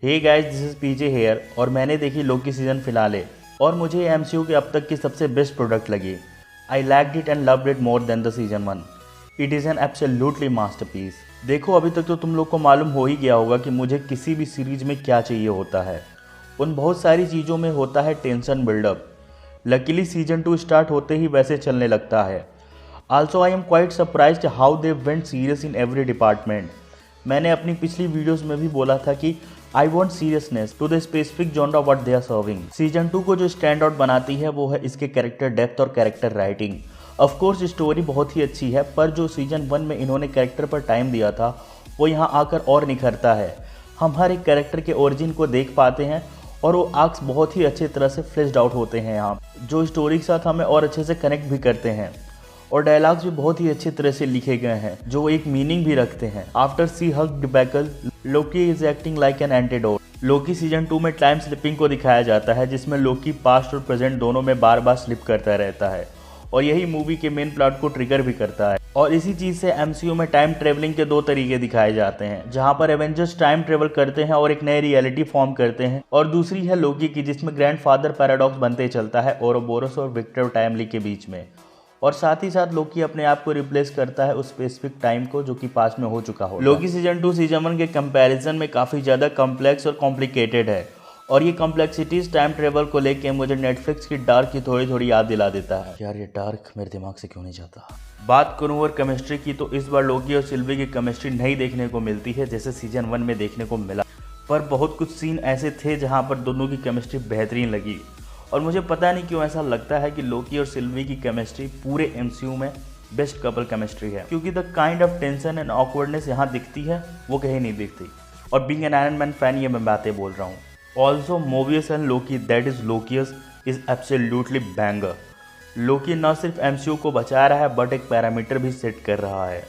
Hey guys, this is PJ here और मैंने देखी लोकी सीजन फिनाले और मुझे एमसीयू के अब तक की सबसे बेस्ट प्रोडक्ट लगी। I liked it and loved it more than the season 1। It is an absolutely masterpiece. देखो, अभी तक तो तुम लोग को मालूम हो ही गया होगा कि मुझे किसी भी सीरीज में क्या चाहिए होता है। उन बहुत सारी चीज़ों में होता है tension buildup. Luckily season 2 start होते ही वैसे चलने लगता है। Also I am quite surprised how they went serious in every department. मैंने अपनी पिछली वीडियोस में भी बोला था कि I want seriousness to the specific genre what they are serving. Season 2 को जो स्टैंड आउट बनाती है वो है इसके कैरेक्टर डेप्थ और character writing. Of course story बहुत ही अच्छी है, पर जो सीजन 1 में इन्होंने कैरेक्टर पर टाइम दिया था वो यहाँ आकर और निखरता है। हम हर एक कैरेक्टर के ओरिजिन को देख पाते हैं और वो आर्क्स बहुत ही अच्छी तरह से फ्लेश्ड आउट होते हैं यहाँ, जो स्टोरी के साथ हमें और अच्छे से कनेक्ट भी करते हैं। और डायलॉग्स भी बहुत ही अच्छी तरह से लिखे गए हैं जो एक मीनिंग भी रखते हैं। After She Hulk debacle, Loki is acting like an antidote. Loki season 2 में टाइम स्लिपिंग को दिखाया जाता है, जिसमें लोकी पास्ट और प्रेजेंट दोनों में बार बार स्लिप करता रहता है और यही मूवी के मेन प्लॉट को ट्रिगर भी करता है। और इसी चीज़ से एमसीयू में टाइम ट्रेवलिंग के दो तरीके दिखाए जाते हैं, जहां पर एवेंजर्स टाइम ट्रेवल करते हैं और एक नई रियलिटी फॉर्म करते हैं, और दूसरी है लोकी की, जिसमें ग्रैंडफादर पैराडॉक्स बनते चलता है ओरोबोरस और विक्टर टाइमली के बीच में। और साथ ही साथ लोकी अपने आप को रिप्लेस करता है उस स्पेसिफिक टाइम को जो कि पास्ट में हो चुका हो। लोकी सीजन 2 सीजन 1 के कंपैरिजन में काफ़ी ज़्यादा कॉम्प्लेक्स और कॉम्प्लिकेटेड है, और ये कॉम्प्लेक्सिटीज टाइम ट्रेवल को लेके मुझे नेटफ्लिक्स की डार्क की थोड़ी थोड़ी याद दिला देता है। यार, ये डार्क मेरे दिमाग से क्यों नहीं जाता। बात करूँ और केमिस्ट्री की, तो इस बार लोकी और सिल्वी की केमिस्ट्री नहीं देखने को मिलती है जैसे सीजन 1 में देखने को मिला, पर बहुत कुछ सीन ऐसे थे जहाँ पर दोनों की केमिस्ट्री बेहतरीन लगी। और मुझे पता नहीं क्यों ऐसा लगता है कि लोकी और सिल्वी की केमिस्ट्री पूरे एमसीयू में बेस्ट कपल केमिस्ट्री है, क्योंकि the kind of tension and awkwardness यहाँ दिखती है वो कहीं नहीं दिखती। और being an Iron Man fan ये मैं बातें बोल रहा हूँ। Also Mobius and Loki, that is Lokius, is absolutely banger. Loki न सिर्फ एमसीयू को बचा रहा है बट एक पैरामीटर भी सेट कर रहा है।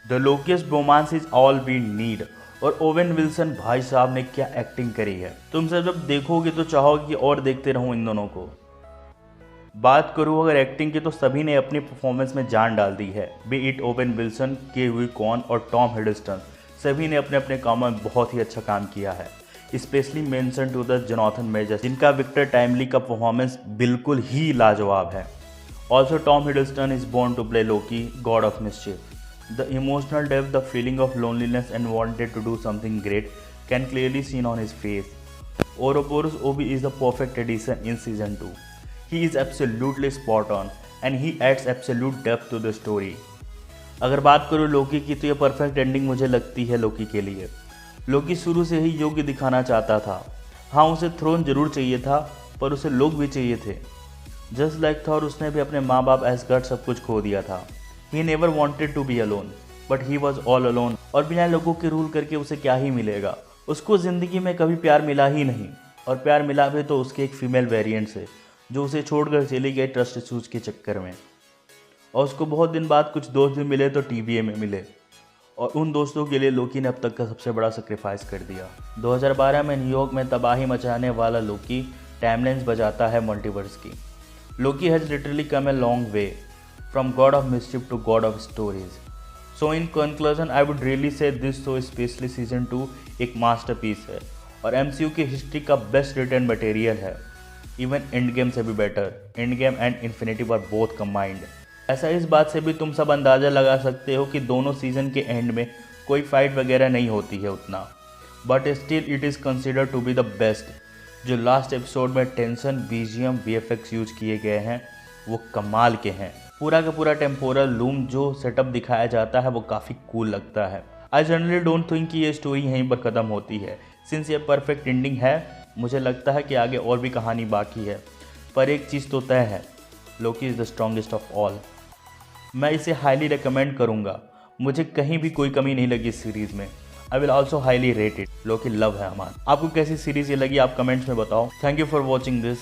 The Lokius romance is all we need. और ओवेन विल्सन भाई साहब ने क्या एक्टिंग करी है, तुम सब जब देखोगे तो चाहोगे कि और देखते रहूं इन दोनों को। बात करूं अगर एक्टिंग की, तो सभी ने अपनी परफॉर्मेंस में जान डाल दी है। बी इट ओवेन विल्सन, के हुई कॉन और टॉम हिडलस्टन, सभी ने अपने अपने कामों में बहुत ही अच्छा काम किया है। Specially mention to the Jonathan Majors, जिनका विक्टर टाइमली का परफॉर्मेंस बिल्कुल ही लाजवाब है। Also Tom Hiddleston is born to play Loki, god of mischief. The emotional depth, the feeling of loneliness and wanted to do something great can clearly seen on his face. Ouroboros Obi is the perfect addition in season 2. He is absolutely spot on and he adds absolute depth to the story. अगर बात करूँ लोकी की, तो ये perfect ending मुझे लगती है लोकी के लिए। लोकी शुरू से ही योग्य दिखाना चाहता था। हाँ, उसे थ्रोन जरूर चाहिए था, पर उसे लोग भी चाहिए थे। जस्ट लाइक थॉर, उसने भी अपने माँ बाप एसगर्ड सब कुछ खो दिया था। He never wanted to be alone, but he was all alone. और बिना लोगों के रूल करके उसे क्या ही मिलेगा। उसको ज़िंदगी में कभी प्यार मिला ही नहीं, और प्यार मिला भी तो उसके एक फीमेल वेरिएंट से, जो उसे छोड़कर चली गई ट्रस्ट इशूज़ के चक्कर में। और उसको बहुत दिन बाद कुछ दोस्त भी मिले तो टीवीए में मिले, और उन दोस्तों के लिए लोकी ने अब तक का सबसे बड़ा सेक्रीफाइस कर दिया। 2012 में न्यूयॉर्क में तबाही मचाने वाला लोकी टाइमलाइंस बजाता है मल्टीवर्स की। Loki has literally come a long way from God of Mischief to God of Stories. So in conclusion, I would really say this show, especially season 2, एक मास्टरपीस है और MCU की हिस्ट्री का best return material है। Even end game से भी better. End game and infinity were both combined. ऐसा इस बात से भी तुम सब अंदाज़ा लगा सकते हो कि दोनों सीजन के एंड में कोई फाइट वगैरह नहीं होती है उतना, but still it is considered to be the best. जो लास्ट एपिसोड में टेंशन, BGM, VFX यूज किए गए हैं वो कमाल के हैं। पूरा का पूरा टेम्पोरल लूम जो सेटअप दिखाया जाता है वो काफ़ी कूल लगता है। आई जनरली डोंट थिंक कि ये स्टोरी यहीं पर ख़त्म होती है। सिंस ये परफेक्ट एंडिंग है, मुझे लगता है कि आगे और भी कहानी बाकी है। पर एक चीज़ तो तय है, Loki is the strongest of all. मैं इसे हाईली रिकमेंड करूँगा। मुझे कहीं भी कोई कमी नहीं लगी इस सीरीज़ में। I will also highly rate it. Loki love है हमारा। आपको कैसी सीरीज़ ये लगी आप कमेंट्स में बताओ। Thank you for watching this.